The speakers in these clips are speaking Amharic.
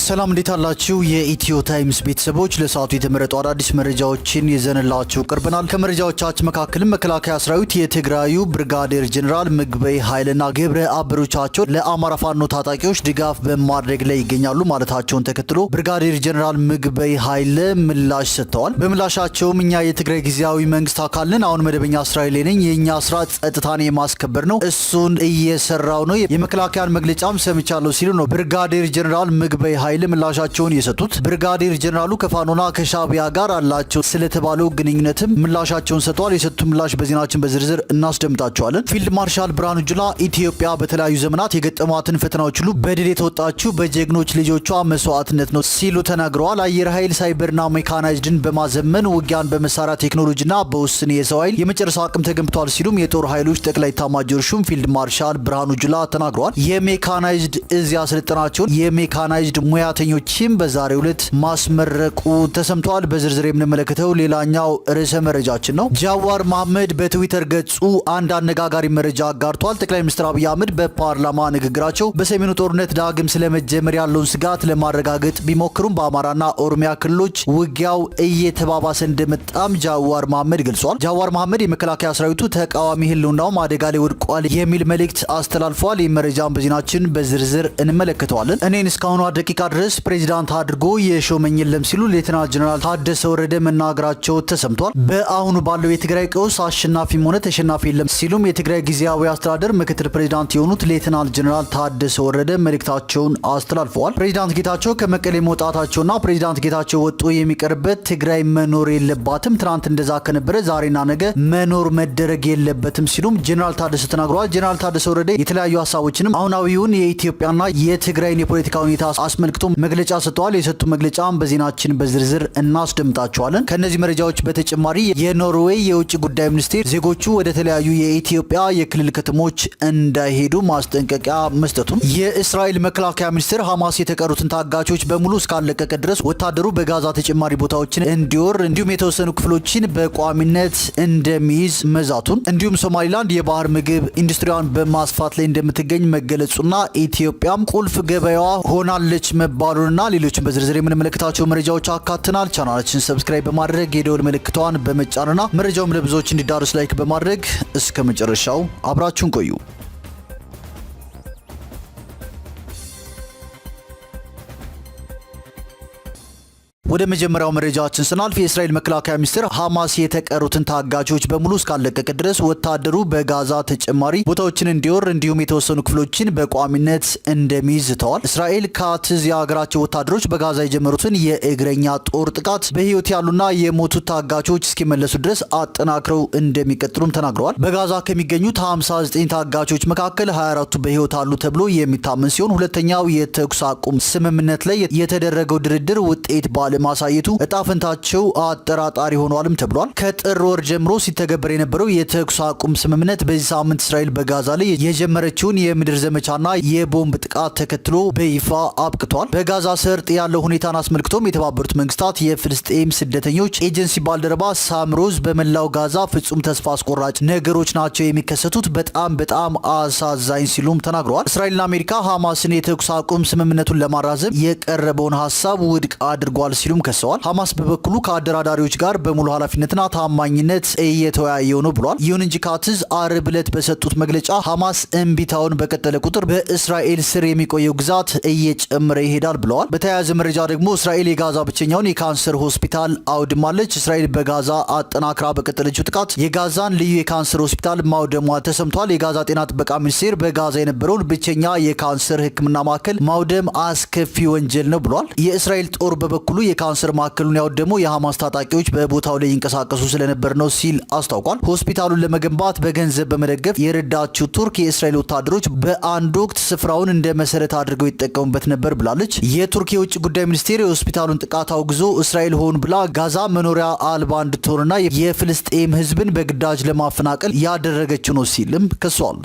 ሰላም እንዴት አላችሁ የኢትዮ ታይምስ ቤተሰቦች ለሰዓቱ የተመረጡ አዳዲስ መረጃዎችን ይዘንላችሁ ቀርበናል። ከመረጃዎቻችን መካከል መከላከያ ሰራዊት የትግራዩ ብርጋዴር ጀነራል ምግበይ ኃይልና ግብረ አበሮቻቸው ለአማራ ፋኖ ታጣቂዎች ድጋፍ በማድረግ ላይ ይገኛሉ ማለታቸውን ተከትሎ ብርጋዴር ጀነራል ምግበይ ኃይለ ምላሽ ሰጥተዋል። በምላሻቸውም እኛ የትግራይ ጊዜያዊ መንግስት አካል ነን፣ አሁን መደበኛ እስራኤል ነኝ፣ የኛ ስራ ጸጥታን የማስከበር ነው፣ እሱን እየሰራው ነው፣ የመከላከያን መግለጫም ሰምቻለሁ ሲሉ ነው ብርጋዴር ጀነራል ምግበይ ኃይለ ምላሻቸውን የሰጡት። ብርጋዴር ጀነራሉ ከፋኖና ከሻቢያ ጋር አላቸው ስለተባለው ግንኙነትም ምላሻቸውን ሰጥተዋል። የሰጡት ምላሽ በዜናችን በዝርዝር እናስደምጣቸዋለን። ፊልድ ማርሻል ብርሃኑ ጁላ ኢትዮጵያ በተለያዩ ዘመናት የገጠሟትን ፈተናዎች ሁሉ በድል የተወጣችው በጀግኖች ልጆቿ መስዋዕትነት ነው ሲሉ ተናግረዋል። አየር ኃይል ሳይበርና ሜካናይዝድን በማዘመን ውጊያን በመሳሪያ ቴክኖሎጂና በውስን የሰው ኃይል የመጨረሻ አቅም ተገንብቷል ሲሉም የጦር ኃይሎች ጠቅላይ ኤታማዦር ሹም ፊልድ ማርሻል ብርሃኑ ጁላ ተናግረዋል። የሜካናይዝድ እዝ ያሰለጠናቸውን የሜካናይዝድ ሙያተኞችም በዛሬው ዕለት ማስመረቁ ተሰምቷል። በዝርዝር የምንመለከተው ሌላኛው ርዕሰ መረጃችን ነው። ጃዋር መሐመድ በትዊተር ገጹ አንድ አነጋጋሪ መረጃ አጋርቷል። ጠቅላይ ሚኒስትር አብይ አህመድ በፓርላማ ንግግራቸው በሰሜኑ ጦርነት ዳግም ስለመጀመር ያለውን ስጋት ለማረጋገጥ ቢሞክሩም በአማራና ኦሮሚያ ክልሎች ውጊያው እየተባባሰ እንደመጣም ጃዋር መሐመድ ገልጿል። ጃዋር መሐመድ የመከላከያ ሰራዊቱ ተቃዋሚ ህልውናውም አደጋ ላይ ወድቋል የሚል መልእክት አስተላልፏል። ይህ መረጃን በዜናችን በዝርዝር እንመለከተዋለን። እኔን እስካሁኗ ደቂቃ ድረስ ፕሬዚዳንት አድርጎ የሾመኝ የለም ሲሉ ሌተናል ጀነራል ታደሰ ወረደ መናገራቸው ተሰምቷል። በአሁኑ ባለው የትግራይ ቀውስ አሸናፊም ሆነ ተሸናፊ የለም ሲሉም የትግራይ ጊዜያዊ አስተዳደር ምክትል ፕሬዚዳንት የሆኑት ሌተናል ጀነራል ታደሰ ወረደ መልእክታቸውን አስተላልፈዋል። ፕሬዚዳንት ጌታቸው ከመቀሌ መውጣታቸውና ፕሬዚዳንት ጌታቸው ወጡ የሚቀርበት ትግራይ መኖር የለባትም፣ ትናንት እንደዛ ከነበረ ዛሬና ነገ መኖር መደረግ የለበትም ሲሉም ጀነራል ታደሰ ተናግረዋል። ጀነራል ታደሰ ወረደ የተለያዩ ሀሳቦችንም አሁናዊውን የኢትዮጵያና የትግራይን የፖለቲካ ሁኔታ አስመልክቶ መግለጫ ሰጥተዋል። የሰጡ መግለጫም በዜናችን በዝርዝር እናስደምጣቸዋለን። ከነዚህ መረጃዎች በተጨማሪ የኖርዌይ የውጭ ጉዳይ ሚኒስቴር ዜጎቹ ወደ ተለያዩ የኢትዮጵያ የክልል ከተሞች እንዳይሄዱ ማስጠንቀቂያ መስጠቱን፣ የእስራኤል መከላከያ ሚኒስቴር ሐማስ የተቀሩትን ታጋቾች በሙሉ እስካለቀቀ ድረስ ወታደሩ በጋዛ ተጨማሪ ቦታዎችን እንዲወር እንዲሁም የተወሰኑ ክፍሎችን በቋሚነት እንደሚይዝ መዛቱን፣ እንዲሁም ሶማሊላንድ የባህር ምግብ ኢንዱስትሪዋን በማስፋት ላይ እንደምትገኝ መገለጹና ኢትዮጵያም ቁልፍ ገበያዋ ሆናለች መባሉንና ሌሎችን በዝርዝር የምንመለከታቸው መረጃዎች አካተናል። ቻናላችንን ሰብስክራይብ በማድረግ የደወል ምልክቷን በመጫንና መረጃውም ለብዙዎች እንዲዳረስ ላይክ በማድረግ እስከ መጨረሻው አብራችሁን ቆዩ። ወደ መጀመሪያው መረጃችን ስናልፍ የእስራኤል መከላከያ ሚኒስቴር ሐማስ የተቀሩትን ታጋቾች በሙሉ እስካለቀቀ ድረስ ወታደሩ በጋዛ ተጨማሪ ቦታዎችን እንዲወር እንዲሁም የተወሰኑ ክፍሎችን በቋሚነት እንደሚይዝ ዝተዋል። እስራኤል ካትዝ የሀገራቸው ወታደሮች በጋዛ የጀመሩትን የእግረኛ ጦር ጥቃት በህይወት ያሉና የሞቱት ታጋቾች እስኪመለሱ ድረስ አጠናክረው እንደሚቀጥሉም ተናግረዋል። በጋዛ ከሚገኙት 59 ታጋቾች መካከል 24ቱ በህይወት አሉ ተብሎ የሚታመን ሲሆን ሁለተኛው የተኩስ አቁም ስምምነት ላይ የተደረገው ድርድር ውጤት ማሳየቱ እጣፈንታቸው አጠራጣሪ ሆኗልም ተብሏል። ከጥር ወር ጀምሮ ሲተገበር የነበረው የተኩስ አቁም ስምምነት በዚህ ሳምንት እስራኤል በጋዛ ላይ የጀመረችውን የምድር ዘመቻና የቦምብ ጥቃት ተከትሎ በይፋ አብቅቷል። በጋዛ ሰርጥ ያለው ሁኔታን አስመልክቶም የተባበሩት መንግስታት የፍልስጤም ስደተኞች ኤጀንሲ ባልደረባ ሳምሮዝ በመላው ጋዛ ፍጹም ተስፋ አስቆራጭ ነገሮች ናቸው የሚከሰቱት፣ በጣም አሳዛኝ ሲሉም ተናግረዋል። እስራኤልና አሜሪካ ሐማስን የተኩስ አቁም ስምምነቱን ለማራዘም የቀረበውን ሀሳብ ውድቅ አድርጓል ሲሉም ከሰዋል። ሐማስ በበኩሉ ከአደራዳሪዎች ጋር በሙሉ ኃላፊነትና ታማኝነት እየተወያየው ነው ብሏል። ይሁን እንጂ ካትዝ አርብ ዕለት በሰጡት መግለጫ ሐማስ እምቢታውን በቀጠለ ቁጥር በእስራኤል ስር የሚቆየው ግዛት እየጨመረ ይሄዳል ብለዋል። በተያያዘ መረጃ ደግሞ እስራኤል የጋዛ ብቸኛውን የካንሰር ሆስፒታል አውድማለች። እስራኤል በጋዛ አጠናክራ በቀጠለችው ጥቃት የጋዛን ልዩ የካንሰር ሆስፒታል ማውደሟ ተሰምቷል። የጋዛ ጤና ጥበቃ ሚኒስቴር በጋዛ የነበረውን ብቸኛ የካንሰር ሕክምና ማዕከል ማውደም አስከፊ ወንጀል ነው ብሏል። የእስራኤል ጦር በበኩሉ የካንሰር ማዕከሉን ያወደመው የሐማስ ታጣቂዎች በቦታው ላይ ይንቀሳቀሱ ስለነበር ነው ሲል አስታውቋል። ሆስፒታሉን ለመገንባት በገንዘብ በመደገፍ የረዳችው ቱርክ የእስራኤል ወታደሮች በአንድ ወቅት ስፍራውን እንደ መሰረት አድርገው ይጠቀሙበት ነበር ብላለች። የቱርክ የውጭ ጉዳይ ሚኒስቴር የሆስፒታሉን ጥቃት አውግዞ እስራኤል ሆን ብላ ጋዛ መኖሪያ አልባ እንድትሆንና የፍልስጤም ህዝብን በግዳጅ ለማፈናቀል ያደረገችው ነው ሲልም ከሷል።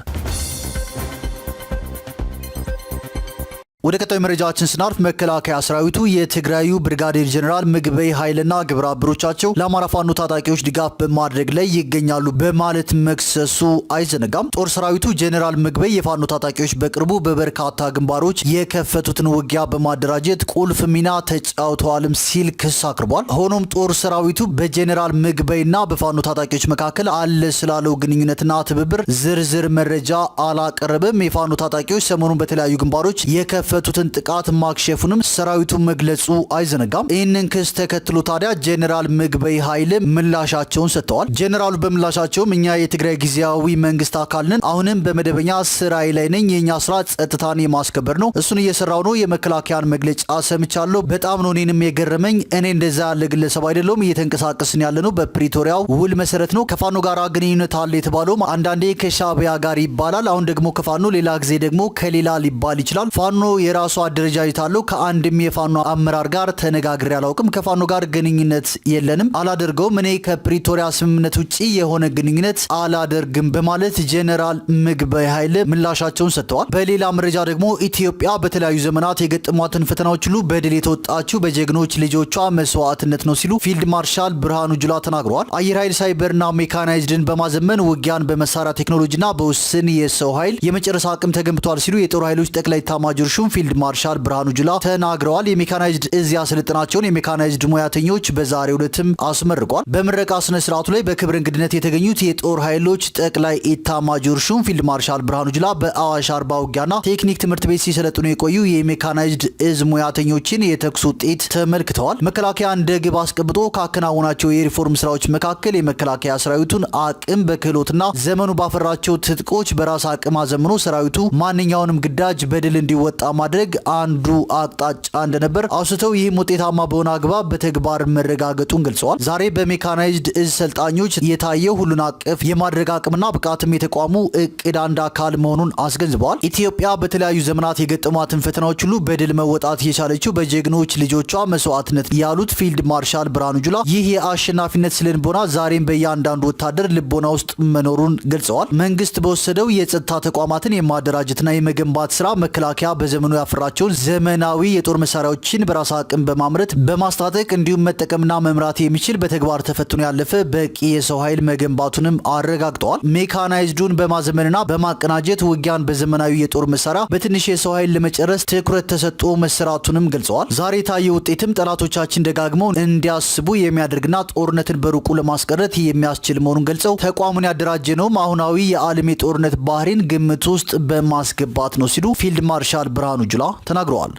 ወደ ቀጣዩ መረጃችን ስናልፍ መከላከያ ሰራዊቱ የትግራዩ ብርጋዴር ጀነራል ምግበይ ኃይልና ግብረ አበሮቻቸው ለአማራ ፋኖ ታጣቂዎች ድጋፍ በማድረግ ላይ ይገኛሉ በማለት መክሰሱ አይዘነጋም። ጦር ሰራዊቱ ጀነራል ምግበይ የፋኖ ታጣቂዎች በቅርቡ በበርካታ ግንባሮች የከፈቱትን ውጊያ በማደራጀት ቁልፍ ሚና ተጫውተዋልም ሲል ክስ አቅርቧል። ሆኖም ጦር ሰራዊቱ በጀነራል ምግበይና በፋኖ ታጣቂዎች መካከል አለ ስላለው ግንኙነትና ትብብር ዝርዝር መረጃ አላቀረበም። የፋኖ ታጣቂዎች ሰሞኑን በተለያዩ ግንባሮች የከፈቱትን ጥቃት ማክሸፉንም ሰራዊቱ መግለጹ አይዘነጋም። ይህንን ክስ ተከትሎ ታዲያ ጀነራል ምግበይ ኃይል ምላሻቸውን ሰጥተዋል። ጀነራሉ በምላሻቸውም እኛ የትግራይ ጊዜያዊ መንግስት አካል ነን፣ አሁንም በመደበኛ ስራዬ ላይ ነኝ። የኛ ስራ ጸጥታን የማስከበር ነው፣ እሱን እየሰራው ነው። የመከላከያን መግለጫ ሰምቻለሁ። በጣም ነው እኔንም የገረመኝ። እኔ እንደዛ ያለ ግለሰብ አይደለሁም። እየተንቀሳቀስን ያለ ነው በፕሪቶሪያው ውል መሰረት ነው። ከፋኖ ጋር ግንኙነት አለ የተባለውም አንዳንዴ ከሻዕቢያ ጋር ይባላል፣ አሁን ደግሞ ከፋኖ፣ ሌላ ጊዜ ደግሞ ከሌላ ሊባል ይችላል። ፋኖ የራሱ አደረጃጀት አለው። ከአንድም የፋኖ አመራር ጋር ተነጋግሬ አላውቅም። ከፋኖ ጋር ግንኙነት የለንም፣ አላደርገውም። እኔ ከፕሪቶሪያ ስምምነት ውጪ የሆነ ግንኙነት አላደርግም በማለት ጀነራል ምግበይ ኃይል ምላሻቸውን ሰጥተዋል። በሌላ መረጃ ደግሞ ኢትዮጵያ በተለያዩ ዘመናት የገጠሟትን ፈተናዎች ሁሉ በድል የተወጣችው በጀግኖች ልጆቿ መስዋዕትነት ነው ሲሉ ፊልድ ማርሻል ብርሃኑ ጁላ ተናግረዋል። አየር ኃይል ሳይበርና ሜካናይዝድን በማዘመን ውጊያን በመሳሪያ ቴክኖሎጂና በውስን የሰው ኃይል የመጨረሻ አቅም ተገንብቷል ሲሉ የጦር ኃይሎች ጠቅላይ ኤታማዦር ሹም ፊልድ ማርሻል ብርሃኑ ጁላ ተናግረዋል። የሜካናይዝድ እዝ ያሰለጠናቸውን የሜካናይዝድ ሙያተኞች በዛሬው ዕለትም አስመርቋል። በምረቃ ስነ ስርዓቱ ላይ በክብር እንግድነት የተገኙት የጦር ኃይሎች ጠቅላይ ኤታማዦር ሹም ፊልድ ማርሻል ብርሃኑ ጁላ በአዋሽ አርባ ውጊያና ቴክኒክ ትምህርት ቤት ሲሰለጥኑ የቆዩ የሜካናይዝድ እዝ ሙያተኞችን የተኩስ ውጤት ተመልክተዋል። መከላከያ እንደ ግብ አስቀምጦ ካከናወናቸው የሪፎርም ስራዎች መካከል የመከላከያ ሰራዊቱን አቅም በክህሎትና ዘመኑ ባፈራቸው ትጥቆች በራስ አቅም አዘምኖ ሰራዊቱ ማንኛውንም ግዳጅ በድል እንዲወጣ ማድረግ አንዱ አቅጣጫ እንደነበር አውስተው ይህም ውጤታማ በሆነ አግባብ በተግባር መረጋገጡን ገልጸዋል። ዛሬ በሜካናይዝድ እዝ ሰልጣኞች የታየው ሁሉን አቀፍ የማድረግ አቅምና ብቃትም የተቋሙ እቅድ አንድ አካል መሆኑን አስገንዝበዋል። ኢትዮጵያ በተለያዩ ዘመናት የገጠሟትን ፈተናዎች ሁሉ በድል መወጣት የቻለችው በጀግኖች ልጆቿ መስዋዕትነት ያሉት ፊልድ ማርሻል ብርሃኑ ጁላ ይህ የአሸናፊነት ስነልቦና ዛሬም በእያንዳንዱ ወታደር ልቦና ውስጥ መኖሩን ገልጸዋል። መንግስት በወሰደው የጸጥታ ተቋማትን የማደራጀትና የመገንባት ስራ መከላከያ በዘመኑ ያፈራቸውን ዘመናዊ የጦር መሳሪያዎችን በራስ አቅም በማምረት በማስታጠቅ እንዲሁም መጠቀምና መምራት የሚችል በተግባር ተፈትኖ ያለፈ በቂ የሰው ኃይል መገንባቱንም አረጋግጠዋል። ሜካናይዝዱን በማዘመንና በማቀናጀት ውጊያን በዘመናዊ የጦር መሳሪያ በትንሽ የሰው ኃይል ለመጨረስ ትኩረት ተሰጥቶ መሰራቱንም ገልጸዋል። ዛሬ የታየ ውጤትም ጠላቶቻችን ደጋግመው እንዲያስቡ የሚያደርግና ጦርነትን በሩቁ ለማስቀረት የሚያስችል መሆኑን ገልጸው ተቋሙን ያደራጀነውም አሁናዊ የዓለም የጦርነት ባህሪን ግምት ውስጥ በማስገባት ነው ሲሉ ፊልድ ማርሻል ብርሃኑ ጁላ ተናግረዋል።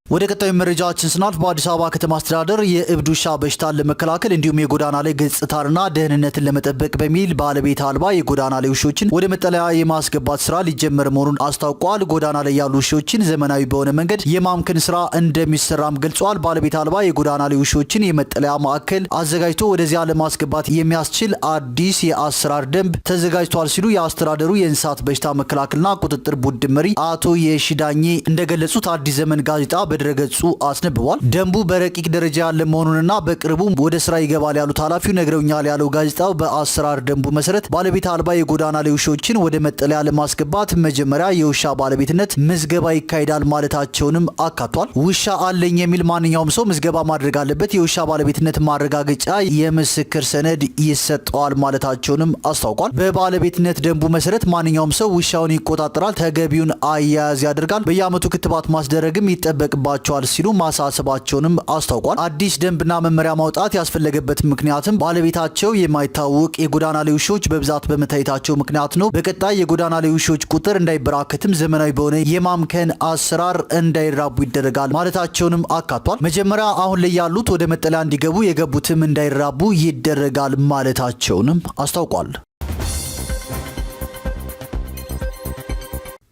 ወደ ቀጣዩ መረጃችን ስናልፍ በአዲስ አበባ ከተማ አስተዳደር የእብድ ውሻ በሽታን ለመከላከል እንዲሁም የጎዳና ላይ ገጽታንና ደህንነትን ለመጠበቅ በሚል ባለቤት አልባ የጎዳና ላይ ውሾችን ወደ መጠለያ የማስገባት ስራ ሊጀመር መሆኑን አስታውቋል። ጎዳና ላይ ያሉ ውሾችን ዘመናዊ በሆነ መንገድ የማምከን ስራ እንደሚሰራም ገልጿል። ባለቤት አልባ የጎዳና ላይ ውሾችን የመጠለያ ማዕከል አዘጋጅቶ ወደዚያ ለማስገባት የሚያስችል አዲስ የአሰራር ደንብ ተዘጋጅቷል ሲሉ የአስተዳደሩ የእንስሳት በሽታ መከላከልና ቁጥጥር ቡድን መሪ አቶ የሺዳኜ እንደገለጹት አዲስ ዘመን ጋዜጣ ድረገጹ አስነብቧል። ደንቡ በረቂቅ ደረጃ ያለ መሆኑንና በቅርቡ ወደ ስራ ይገባል ያሉት ኃላፊው ነግረውኛል ያለው ጋዜጣው በአሰራር ደንቡ መሰረት ባለቤት አልባ የጎዳና ላይ ውሾችን ወደ መጠለያ ለማስገባት መጀመሪያ የውሻ ባለቤትነት ምዝገባ ይካሄዳል ማለታቸውንም አካቷል። ውሻ አለኝ የሚል ማንኛውም ሰው ምዝገባ ማድረግ አለበት። የውሻ ባለቤትነት ማረጋገጫ የምስክር ሰነድ ይሰጠዋል ማለታቸውንም አስታውቋል። በባለቤትነት ደንቡ መሰረት ማንኛውም ሰው ውሻውን ይቆጣጠራል፣ ተገቢውን አያያዝ ያደርጋል፣ በየዓመቱ ክትባት ማስደረግም ይጠበቅባል ሲሉ ማሳሰባቸውንም አስታውቋል። አዲስ ደንብና መመሪያ ማውጣት ያስፈለገበት ምክንያትም ባለቤታቸው የማይታወቅ የጎዳና ላይ ውሾች በብዛት በመታየታቸው ምክንያት ነው። በቀጣይ የጎዳና ላይ ውሾች ቁጥር እንዳይበራከትም ዘመናዊ በሆነ የማምከን አሰራር እንዳይራቡ ይደረጋል ማለታቸውንም አካቷል። መጀመሪያ አሁን ላይ ያሉት ወደ መጠለያ እንዲገቡ፣ የገቡትም እንዳይራቡ ይደረጋል ማለታቸውንም አስታውቋል።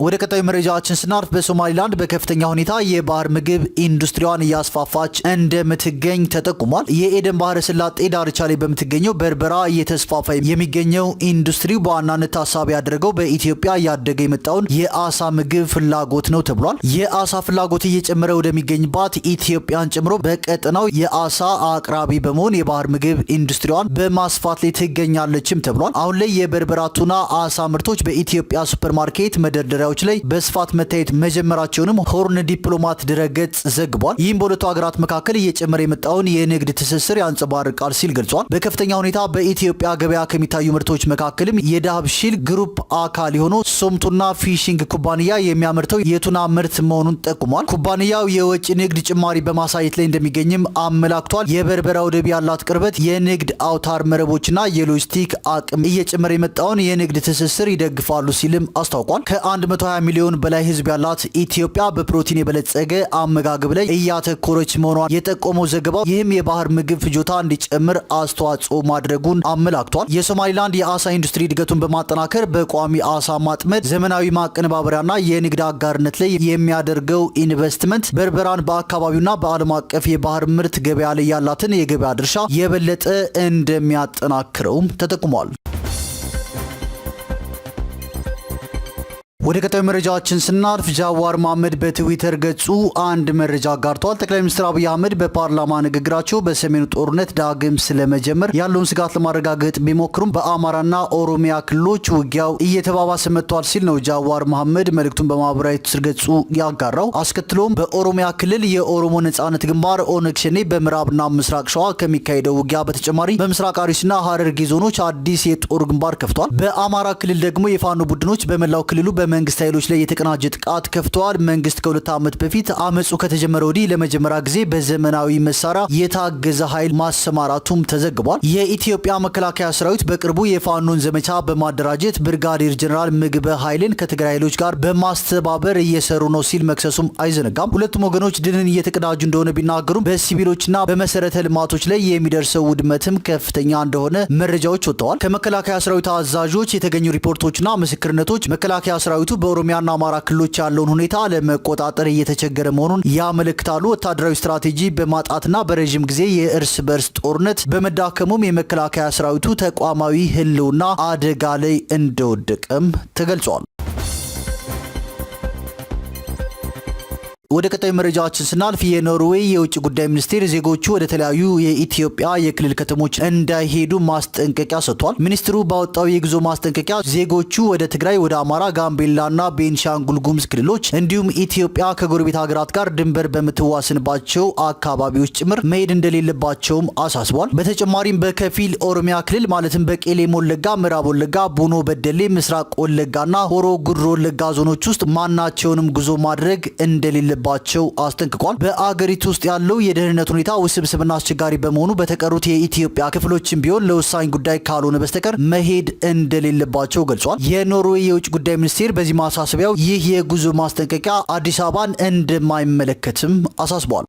ወደ ቀጣዩ መረጃችን ስናልፍ በሶማሊላንድ በከፍተኛ ሁኔታ የባህር ምግብ ኢንዱስትሪዋን እያስፋፋች እንደምትገኝ ተጠቁሟል። የኤደን ባህረ ሰላጤ ዳርቻ ላይ በምትገኘው በርበራ እየተስፋፋ የሚገኘው ኢንዱስትሪው በዋናነት ታሳቢ ያደረገው በኢትዮጵያ እያደገ የመጣውን የአሳ ምግብ ፍላጎት ነው ተብሏል። የአሳ ፍላጎት እየጨመረ ወደሚገኝባት ኢትዮጵያን ጨምሮ በቀጠናው የአሳ አቅራቢ በመሆን የባህር ምግብ ኢንዱስትሪዋን በማስፋት ላይ ትገኛለችም ተብሏል። አሁን ላይ የበርበራ ቱና አሳ ምርቶች በኢትዮጵያ ሱፐርማርኬት መደርደሪያዎች ላይ በስፋት መታየት መጀመራቸውንም ሆርን ዲፕሎማት ድረገጽ ዘግቧል። ይህም በሁለቱ ሀገራት መካከል እየጨመረ የመጣውን የንግድ ትስስር ያንጸባርቃል ሲል ገልጿል። በከፍተኛ ሁኔታ በኢትዮጵያ ገበያ ከሚታዩ ምርቶች መካከልም የዳህብሺል ግሩፕ አካል የሆነው ሶምቱና ፊሽንግ ኩባንያ የሚያመርተው የቱና ምርት መሆኑን ጠቁሟል። ኩባንያው የወጪ ንግድ ጭማሪ በማሳየት ላይ እንደሚገኝም አመላክቷል። የበርበራ ወደብ ያላት ቅርበት የንግድ አውታር መረቦችና የሎጂስቲክ አቅም እየጨመረ የመጣውን የንግድ ትስስር ይደግፋሉ ሲልም አስታውቋል። ከ120 ሚሊዮን በላይ ህዝብ ያላት ኢትዮጵያ በፕሮቲን የበለጸገ አመጋገብ ላይ እያተኮረች መሆኗን የጠቆመው ዘገባው ይህም የባህር ምግብ ፍጆታ እንዲጨምር አስተዋጽኦ ማድረጉን አመላክቷል። የሶማሊላንድ የአሳ ኢንዱስትሪ እድገቱን በማጠናከር በቋሚ አሳ ማጥመድ፣ ዘመናዊ ማቀነባበሪያና የንግድ አጋርነት ላይ የሚያደርገው ኢንቨስትመንት በርበራን በአካባቢውና በዓለም አቀፍ የባህር ምርት ገበያ ላይ ያላትን የገበያ ድርሻ የበለጠ እንደሚያጠናክረውም ተጠቁሟል። ወደ ቀጣዩ መረጃችን ስናልፍ ጃዋር መሐመድ በትዊተር ገጹ አንድ መረጃ አጋርተዋል። ጠቅላይ ሚኒስትር አብይ አህመድ በፓርላማ ንግግራቸው በሰሜኑ ጦርነት ዳግም ስለመጀመር ያለውን ስጋት ለማረጋገጥ ቢሞክሩም በአማራና ኦሮሚያ ክልሎች ውጊያው እየተባባሰ መጥቷል ሲል ነው ጃዋር መሐመድ መልእክቱን በማህበራዊ ትስስር ገጹ ያጋራው። አስከትሎም በኦሮሚያ ክልል የኦሮሞ ነጻነት ግንባር ኦነግ ሸኔ በምዕራብና ምስራቅ ሸዋ ከሚካሄደው ውጊያ በተጨማሪ በምስራቅ አርሲና ሐረርጌ ዞኖች አዲስ የጦር ግንባር ከፍቷል። በአማራ ክልል ደግሞ የፋኖ ቡድኖች በመላው ክልሉ መንግስት ኃይሎች ላይ የተቀናጀ ጥቃት ከፍተዋል። መንግስት ከ2 ዓመት በፊት አመጹ ከተጀመረ ወዲህ ለመጀመሪያ ጊዜ በዘመናዊ መሳሪያ የታገዘ ኃይል ማሰማራቱም ተዘግቧል። የኢትዮጵያ መከላከያ ሰራዊት በቅርቡ የፋኖን ዘመቻ በማደራጀት ብርጋዴር ጀነራል ምግበ ኃይልን ከትግራይ ኃይሎች ጋር በማስተባበር እየሰሩ ነው ሲል መክሰሱም አይዘነጋም። ሁለቱም ወገኖች ድልን እየተቀዳጁ እንደሆነ ቢናገሩም በሲቪሎችና በመሰረተ ልማቶች ላይ የሚደርሰው ውድመትም ከፍተኛ እንደሆነ መረጃዎች ወጥተዋል። ከመከላከያ ሰራዊት አዛዦች የተገኙ ሪፖርቶችና ምስክርነቶች መከላከያ ሰራዊቱ በኦሮሚያና አማራ ክልሎች ያለውን ሁኔታ ለመቆጣጠር እየተቸገረ መሆኑን ያመለክታሉ። ወታደራዊ ስትራቴጂ በማጣትና በረዥም ጊዜ የእርስ በርስ ጦርነት በመዳከሙም የመከላከያ ሰራዊቱ ተቋማዊ ህልውና አደጋ ላይ እንደወደቀም ተገልጿል። ወደ ቀጣዩ መረጃችን ስናልፍ የኖርዌይ የውጭ ጉዳይ ሚኒስቴር ዜጎቹ ወደ ተለያዩ የኢትዮጵያ የክልል ከተሞች እንዳይሄዱ ማስጠንቀቂያ ሰጥቷል። ሚኒስትሩ ባወጣው የጉዞ ማስጠንቀቂያ ዜጎቹ ወደ ትግራይ፣ ወደ አማራ፣ ጋምቤላና ቤንሻንጉል ጉሙዝ ክልሎች እንዲሁም ኢትዮጵያ ከጎረቤት ሀገራት ጋር ድንበር በምትዋስንባቸው አካባቢዎች ጭምር መሄድ እንደሌለባቸውም አሳስቧል። በተጨማሪም በከፊል ኦሮሚያ ክልል ማለትም በቄሌም ወለጋ፣ ምዕራብ ወለጋ፣ ቡኖ በደሌ፣ ምስራቅ ወለጋና ሆሮ ጉድሮ ወለጋ ዞኖች ውስጥ ማናቸውንም ጉዞ ማድረግ እንደሌለ ባቸው አስጠንቅቋል። በአገሪቱ ውስጥ ያለው የደህንነት ሁኔታ ውስብስብና አስቸጋሪ በመሆኑ በተቀሩት የኢትዮጵያ ክፍሎችም ቢሆን ለወሳኝ ጉዳይ ካልሆነ በስተቀር መሄድ እንደሌለባቸው ገልጿል። የኖርዌይ የውጭ ጉዳይ ሚኒስቴር በዚህ ማሳሰቢያው ይህ የጉዞ ማስጠንቀቂያ አዲስ አበባን እንደማይመለከትም አሳስቧል።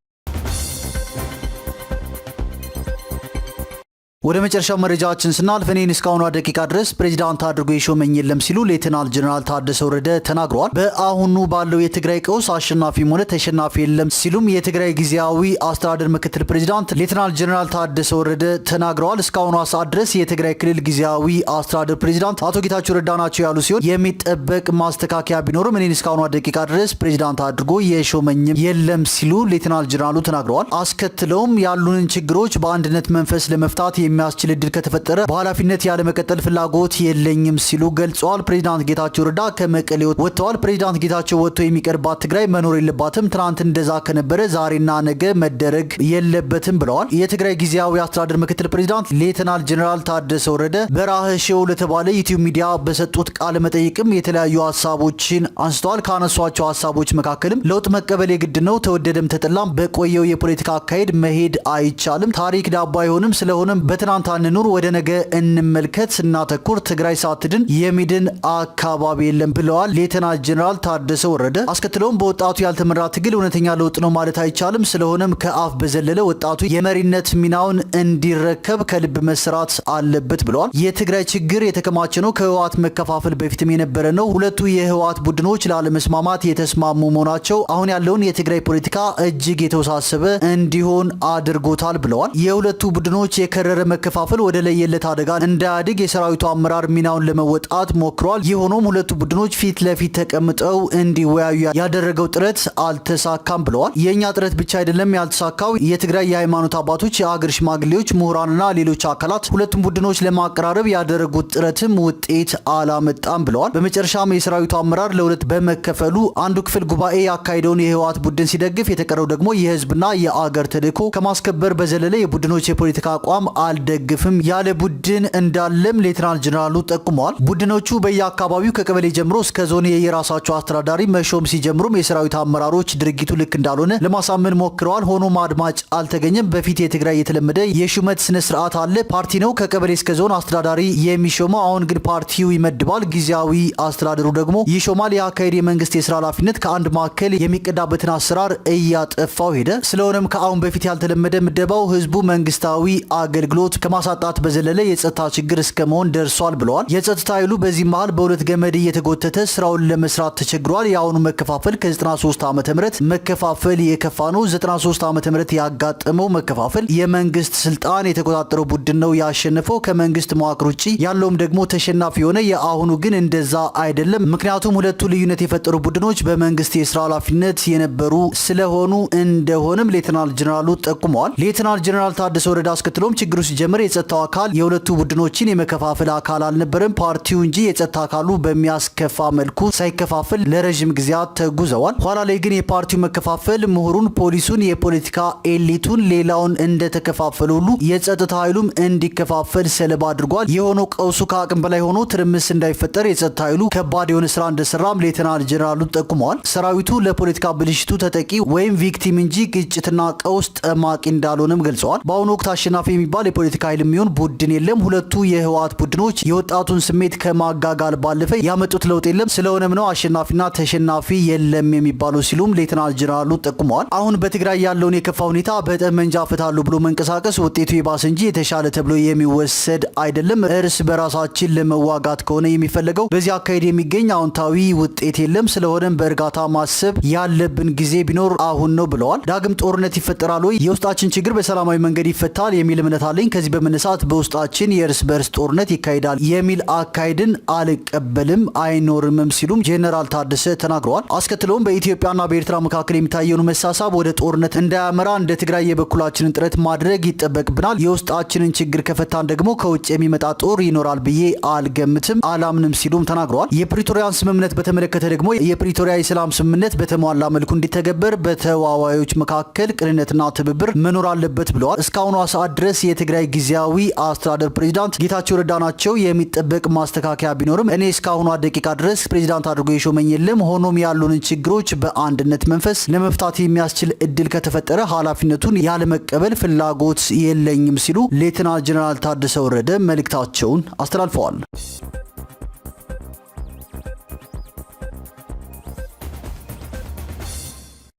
ወደ መጨረሻው መረጃችን ስናልፍ እኔን እስካሁኗ ደቂቃ ድረስ ፕሬዚዳንት አድርጎ የሾመኝ የለም ሲሉ ሌተናል ጀነራል ታደሰ ወረደ ተናግረዋል። በአሁኑ ባለው የትግራይ ቀውስ አሸናፊም ሆነ ተሸናፊ የለም ሲሉም የትግራይ ጊዜያዊ አስተዳደር ምክትል ፕሬዚዳንት ሌተናል ጀነራል ታደሰ ወረደ ተናግረዋል። እስካሁኗ ሰዓት ድረስ የትግራይ ክልል ጊዜያዊ አስተዳደር ፕሬዚዳንት አቶ ጌታቸው ረዳ ናቸው ያሉ ሲሆን የሚጠበቅ ማስተካከያ ቢኖርም እኔን እስካሁኗ ደቂቃ ድረስ ፕሬዚዳንት አድርጎ የሾመኝም የለም ሲሉ ሌተናል ጀነራሉ ተናግረዋል። አስከትለውም ያሉንን ችግሮች በአንድነት መንፈስ ለመፍታት የሚያስችል እድል ከተፈጠረ በኃላፊነት ያለመቀጠል ፍላጎት የለኝም ሲሉ ገልጸዋል። ፕሬዚዳንት ጌታቸው ረዳ ከመቀሌ ወጥተዋል። ፕሬዚዳንት ጌታቸው ወጥቶ የሚቀርባት ትግራይ መኖር የለባትም፣ ትናንት እንደዛ ከነበረ ዛሬና ነገ መደረግ የለበትም ብለዋል። የትግራይ ጊዜያዊ አስተዳደር ምክትል ፕሬዚዳንት ሌተናል ጀነራል ታደሰ ወረደ በራህ ሾው ለተባለ ዩቲዩብ ሚዲያ በሰጡት ቃለ መጠይቅም የተለያዩ ሀሳቦችን አንስተዋል። ካነሷቸው ሀሳቦች መካከልም ለውጥ መቀበል የግድ ነው፣ ተወደደም ተጠላም በቆየው የፖለቲካ አካሄድ መሄድ አይቻልም፣ ታሪክ ዳባ አይሆንም፣ ስለሆነም በትናንት አንኑር፣ ወደ ነገ እንመልከት፣ እናተኩር፣ ትግራይ ሳትድን የሚድን አካባቢ የለም ብለዋል ሌተናል ጀነራል ታደሰ ወረደ። አስከትለውም በወጣቱ ያልተመራ ትግል እውነተኛ ለውጥ ነው ማለት አይቻልም። ስለሆነም ከአፍ በዘለለ ወጣቱ የመሪነት ሚናውን እንዲረከብ ከልብ መስራት አለበት ብለዋል። የትግራይ ችግር የተከማቸ ነው። ከህወሓት መከፋፈል በፊትም የነበረ ነው። ሁለቱ የህወሓት ቡድኖች ላለመስማማት የተስማሙ መሆናቸው አሁን ያለውን የትግራይ ፖለቲካ እጅግ የተወሳሰበ እንዲሆን አድርጎታል ብለዋል። የሁለቱ ቡድኖች የከረረ መከፋፈል ወደ ለየለት አደጋ እንዳያድግ የሰራዊቱ አመራር ሚናውን ለመወጣት ሞክሯል። የሆኖም ሁለቱ ቡድኖች ፊት ለፊት ተቀምጠው እንዲወያዩ ያደረገው ጥረት አልተሳካም ብለዋል። የኛ ጥረት ብቻ አይደለም ያልተሳካው፣ የትግራይ የሃይማኖት አባቶች፣ የአገር ሽማግሌዎች፣ ምሁራንና ሌሎች አካላት ሁለቱም ቡድኖች ለማቀራረብ ያደረጉት ጥረትም ውጤት አላመጣም ብለዋል። በመጨረሻም የሰራዊቱ አመራር ለሁለት በመከፈሉ አንዱ ክፍል ጉባኤ ያካሄደውን የህወሓት ቡድን ሲደግፍ፣ የተቀረው ደግሞ የህዝብና የአገር ተልዕኮ ከማስከበር በዘለለ የቡድኖች የፖለቲካ አቋም አልደግፍም ያለ ቡድን እንዳለም ሌተናል ጀነራሉ ጠቁመዋል። ቡድኖቹ በየአካባቢው ከቀበሌ ጀምሮ እስከ ዞን የራሳቸው አስተዳዳሪ መሾም ሲጀምሩም የሰራዊት አመራሮች ድርጊቱ ልክ እንዳልሆነ ለማሳመን ሞክረዋል። ሆኖም አድማጭ አልተገኘም። በፊት የትግራይ የተለመደ የሹመት ስነ ስርዓት አለ። ፓርቲ ነው ከቀበሌ እስከ ዞን አስተዳዳሪ የሚሾመው። አሁን ግን ፓርቲው ይመድባል፣ ጊዜያዊ አስተዳደሩ ደግሞ ይሾማል። የአካሄድ የመንግስት የስራ ኃላፊነት ከአንድ ማዕከል የሚቀዳበትን አሰራር እያጠፋው ሄደ። ስለሆነም ከአሁን በፊት ያልተለመደ ምደባው ህዝቡ መንግስታዊ አገልግሎት ከማሳጣት በዘለለ የጸጥታ ችግር እስከ መሆን ደርሷል ብለዋል። የጸጥታ ኃይሉ በዚህ መሃል በሁለት ገመድ እየተጎተተ ስራውን ለመስራት ተቸግሯል። የአሁኑ መከፋፈል ከ93 ዓመተ ምህረት መከፋፈል የከፋ ነው። 93 ዓመተ ምህረት ያጋጠመው መከፋፈል የመንግስት ስልጣን የተቆጣጠረው ቡድን ነው ያሸነፈው። ከመንግስት መዋቅር ውጪ ያለውም ደግሞ ተሸናፊ የሆነ። የአሁኑ ግን እንደዛ አይደለም። ምክንያቱም ሁለቱ ልዩነት የፈጠሩ ቡድኖች በመንግስት የስራ ኃላፊነት የነበሩ ስለሆኑ እንደሆነም ሌተናል ጀነራሉ ጠቁመዋል። ሌተናል ጀነራል ታደሰ ወረደ አስከትሎም ችግሩ ሲጀምር የጸጥታው አካል የሁለቱ ቡድኖችን የመከፋፈል አካል አልነበረም፣ ፓርቲው እንጂ የጸጥታ አካሉ በሚያስከፋ መልኩ ሳይከፋፈል ለረጅም ጊዜያት ተጉዘዋል። ኋላ ላይ ግን የፓርቲው መከፋፈል ምሁሩን፣ ፖሊሱን፣ የፖለቲካ ኤሊቱን ሌላውን እንደተከፋፈለ ሁሉ የጸጥታ ኃይሉም እንዲከፋፈል ሰለባ አድርጓል። የሆነው ቀውሱ ከአቅም በላይ ሆኖ ትርምስ እንዳይፈጠር የጸጥታ ኃይሉ ከባድ የሆነ ስራ እንደሰራም ሌተናል ጀነራሉ ጠቁመዋል። ሰራዊቱ ለፖለቲካ ብልሽቱ ተጠቂ ወይም ቪክቲም እንጂ ግጭትና ቀውስ ጠማቂ እንዳልሆነም ገልጸዋል። በአሁኑ ወቅት አሸናፊ የሚባል የፖለቲካ ኃይል የሚሆን ቡድን የለም። ሁለቱ የህወሓት ቡድኖች የወጣቱን ስሜት ከማጋጋል ባለፈ ያመጡት ለውጥ የለም። ስለሆነም ነው አሸናፊና ተሸናፊ የለም የሚባለው ሲሉም ሌተናል ጀነራሉ ጠቁመዋል። አሁን በትግራይ ያለውን የከፋ ሁኔታ በጠመንጃ ፈታለሁ ብሎ መንቀሳቀስ ውጤቱ የባሰ እንጂ የተሻለ ተብሎ የሚወሰድ አይደለም። እርስ በራሳችን ለመዋጋት ከሆነ የሚፈለገው በዚህ አካሄድ የሚገኝ አዎንታዊ ውጤት የለም። ስለሆነም በእርጋታ ማሰብ ያለብን ጊዜ ቢኖር አሁን ነው ብለዋል። ዳግም ጦርነት ይፈጠራል ወይ? የውስጣችን ችግር በሰላማዊ መንገድ ይፈታል የሚል እምነት አለኝ። ከዚህ በመነሳት በውስጣችን የእርስ በርስ ጦርነት ይካሄዳል የሚል አካሄድን አልቀበልም፣ አይኖርምም ሲሉም ጄኔራል ታደሰ ተናግረዋል። አስከትለውም በኢትዮጵያና በኤርትራ መካከል የሚታየውን መሳሳብ ወደ ጦርነት እንዳያመራ እንደ ትግራይ የበኩላችንን ጥረት ማድረግ ይጠበቅብናል። የውስጣችንን ችግር ከፈታን ደግሞ ከውጭ የሚመጣ ጦር ይኖራል ብዬ አልገምትም፣ አላምንም ሲሉም ተናግረዋል። የፕሪቶሪያን ስምምነት በተመለከተ ደግሞ የፕሪቶሪያ የሰላም ስምምነት በተሟላ መልኩ እንዲተገበር በተዋዋዮች መካከል ቅንነትና ትብብር መኖር አለበት ብለዋል። እስካሁኗ ሰዓት ድረስ የትግራይ ጊዜያዊ አስተዳደር ፕሬዚዳንት ጌታቸው ረዳ ናቸው። የሚጠበቅ ማስተካከያ ቢኖርም እኔ እስካሁኗ ደቂቃ ድረስ ፕሬዚዳንት አድርጎ የሾመኝ የለም። ሆኖም ያሉንን ችግሮች በአንድነት መንፈስ ለመፍታት የሚያስችል እድል ከተፈጠረ ኃላፊነቱን ያለመቀበል ፍላጎት የለኝም ሲሉ ሌተናል ጀነራል ታደሰ ወረደ መልእክታቸውን አስተላልፈዋል።